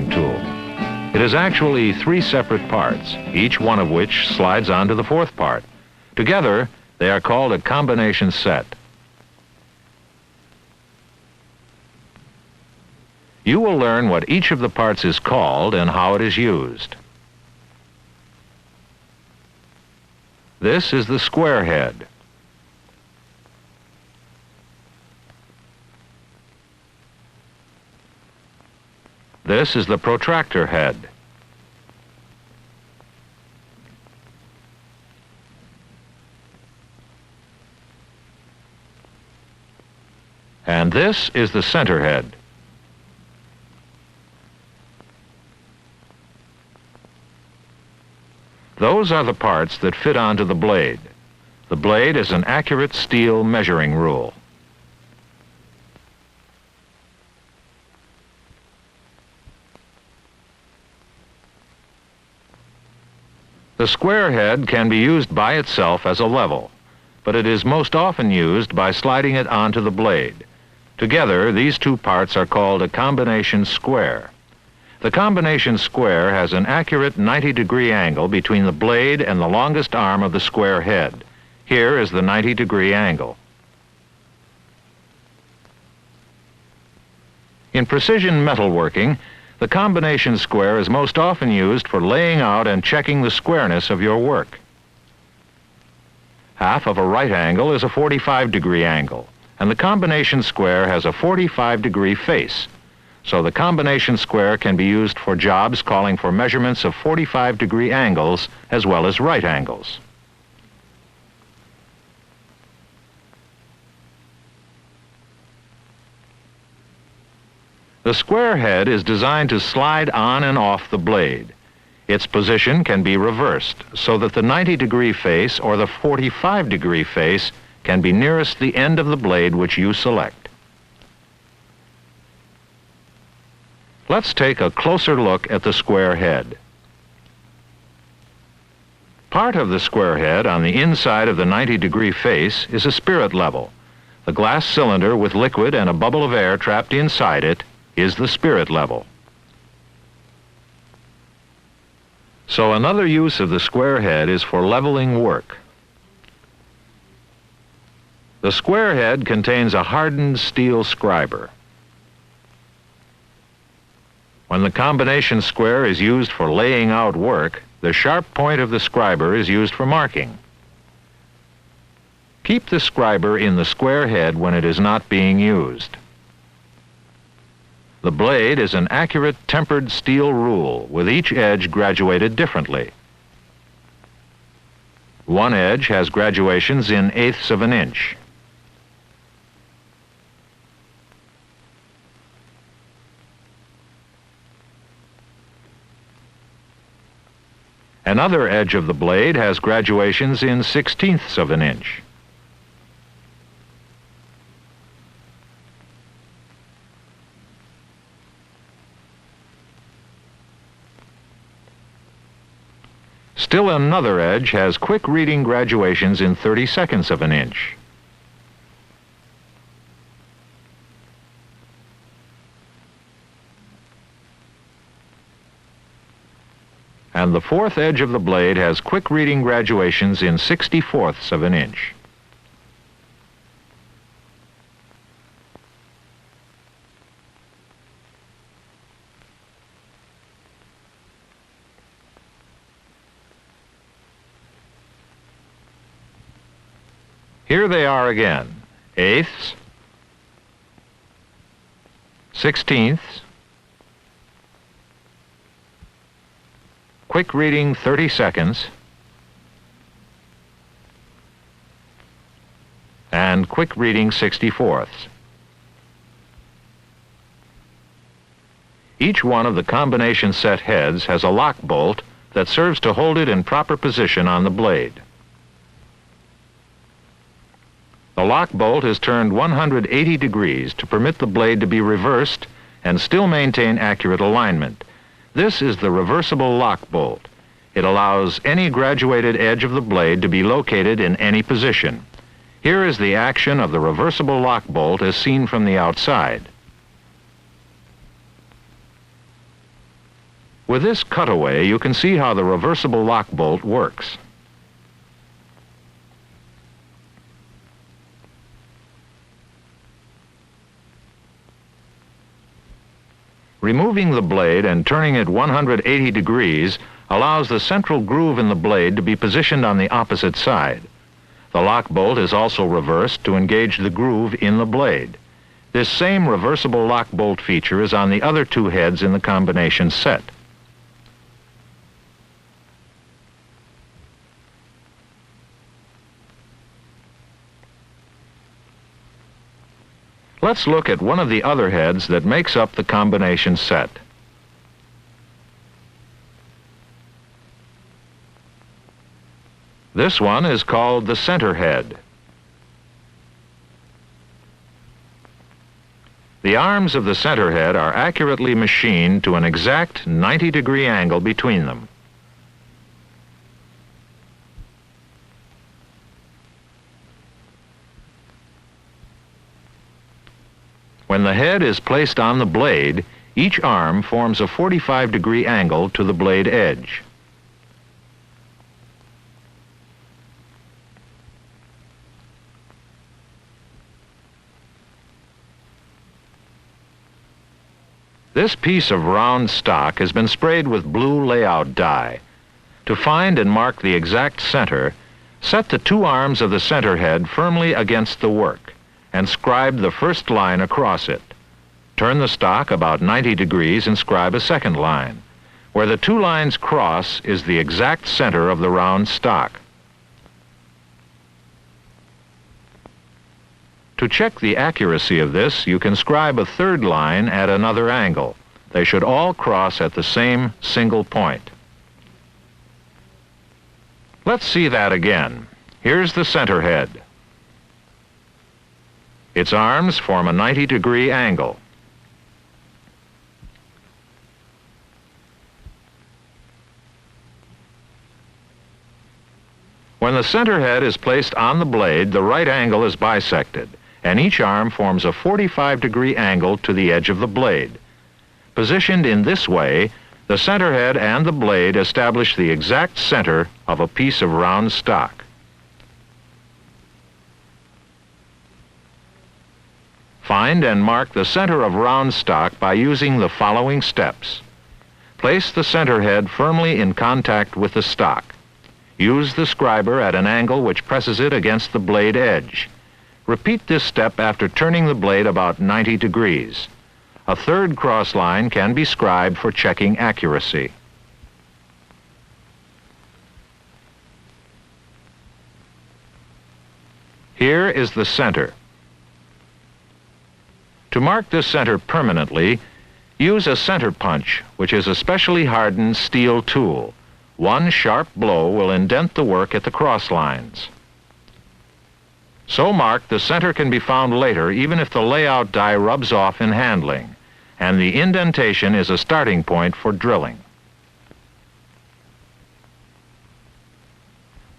tool. It is actually 3 separate parts, each one of which slides onto the 4th part. Together, they are called a combination set. You will learn what each of the parts is called and how it is used. This is the square head. This is the protractor head. And this is the center head. Those are the parts that fit onto the blade. The blade is an accurate steel measuring rule. The square head can be used by itself as a level, but it is most often used by sliding it onto the blade. Together, these 2 parts are called a combination square. The combination square has an accurate 90-degree angle between the blade and the longest arm of the square head. Here is the 90-degree angle. In precision metalworking, the combination square is most often used for laying out and checking the squareness of your work. Half of a right angle is a 45-degree angle, and the combination square has a 45-degree face. So the combination square can be used for jobs calling for measurements of 45-degree angles as well as right angles. The square head is designed to slide on and off the blade. Its position can be reversed so that the 90-degree face or the 45-degree face can be nearest the end of the blade which you select. Let's take a closer look at the square head. Part of the square head on the inside of the 90-degree face is a spirit level. The glass cylinder with liquid and a bubble of air trapped inside it is the spirit level. So another use of the square head is for leveling work. The square head contains a hardened steel scriber. When the combination square is used for laying out work, the sharp point of the scriber is used for marking. Keep the scriber in the square head when it is not being used. The blade is an accurate tempered steel rule with each edge graduated differently. One edge has graduations in 1/8 of an inch. Another edge of the blade has graduations in 1/16 of an inch. Still another edge has quick reading graduations in 32nds of an inch. And the 4th edge of the blade has quick reading graduations in 64ths of an inch. Here they are again: 1/8, 16ths, quick reading 32nds, and quick reading 64ths. Each one of the combination set heads has a lock bolt that serves to hold it in proper position on the blade. The lock bolt is turned 180 degrees to permit the blade to be reversed and still maintain accurate alignment. This is the reversible lock bolt. It allows any graduated edge of the blade to be located in any position. Here is the action of the reversible lock bolt as seen from the outside. With this cutaway, you can see how the reversible lock bolt works. Removing the blade and turning it 180 degrees allows the central groove in the blade to be positioned on the opposite side. The lock bolt is also reversed to engage the groove in the blade. This same reversible lock bolt feature is on the other two heads in the combination set. Let's look at one of the other heads that makes up the combination set. This one is called the center head. The arms of the center head are accurately machined to an exact 90-degree angle between them. When the head is placed on the blade, each arm forms a 45-degree angle to the blade edge. This piece of round stock has been sprayed with blue layout dye. To find and mark the exact center, set the two arms of the center head firmly against the work and scribe the first line across it. Turn the stock about 90 degrees and scribe a second line. Where the two lines cross is the exact center of the round stock. To check the accuracy of this, you can scribe a third line at another angle. They should all cross at the same single point. Let's see that again. Here's the center head. Its arms form a 90-degree angle. When the center head is placed on the blade, the right angle is bisected, and each arm forms a 45-degree angle to the edge of the blade. Positioned in this way, the center head and the blade establish the exact center of a piece of round stock. Find and mark the center of round stock by using the following steps. Place the center head firmly in contact with the stock. Use the scriber at an angle which presses it against the blade edge. Repeat this step after turning the blade about 90 degrees. A third cross line can be scribed for checking accuracy. Here is the center. To mark this center permanently, use a center punch, which is a specially hardened steel tool. One sharp blow will indent the work at the cross lines. So marked, the center can be found later even if the layout die rubs off in handling, and the indentation is a starting point for drilling.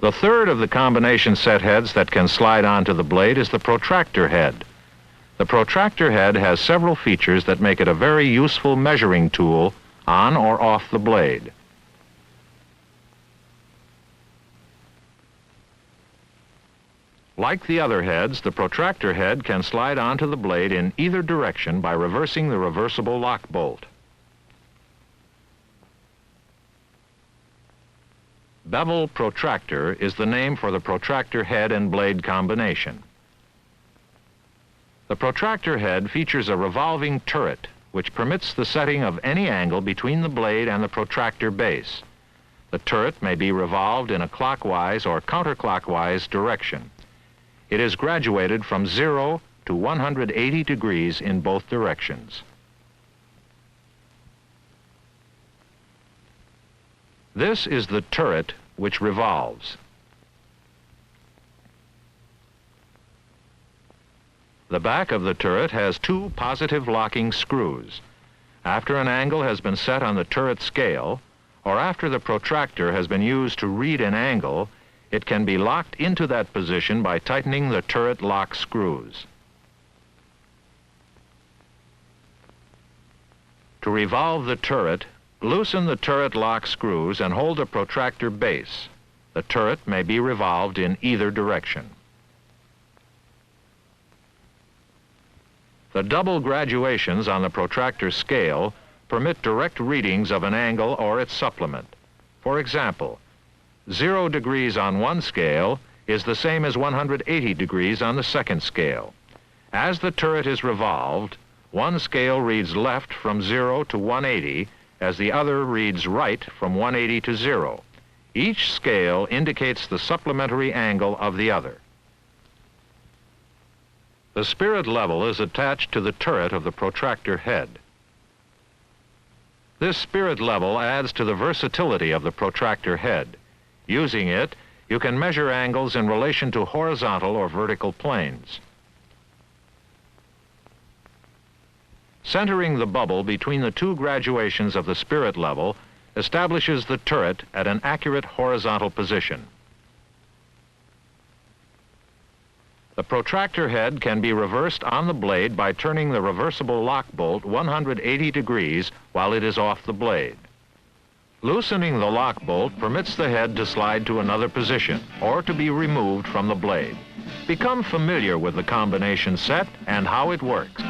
The third of the combination set heads that can slide onto the blade is the protractor head. The protractor head has several features that make it a very useful measuring tool on or off the blade. Like the other heads, the protractor head can slide onto the blade in either direction by reversing the reversible lock bolt. Bevel protractor is the name for the protractor head and blade combination. The protractor head features a revolving turret which permits the setting of any angle between the blade and the protractor base. The turret may be revolved in a clockwise or counterclockwise direction. It is graduated from 0 to 180 degrees in both directions. This is the turret which revolves. The back of the turret has two positive locking screws. After an angle has been set on the turret scale, or after the protractor has been used to read an angle, it can be locked into that position by tightening the turret lock screws. To revolve the turret, Loosen the turret lock screws and hold the protractor base. The turret may be revolved in either direction. The double graduations on the protractor scale permit direct readings of an angle or its supplement. For example, 0 degrees on one scale is the same as 180 degrees on the second scale. As the turret is revolved, one scale reads left from 0 to 180, as the other reads right from 180 to 0. Each scale indicates the supplementary angle of the other. The spirit level is attached to the turret of the protractor head. This spirit level adds to the versatility of the protractor head. Using it, you can measure angles in relation to horizontal or vertical planes. Centering the bubble between the two graduations of the spirit level establishes the turret at an accurate horizontal position. The protractor head can be reversed on the blade by turning the reversible lock bolt 180 degrees while it is off the blade. Loosening the lock bolt permits the head to slide to another position or to be removed from the blade. Become familiar with the combination set and how it works.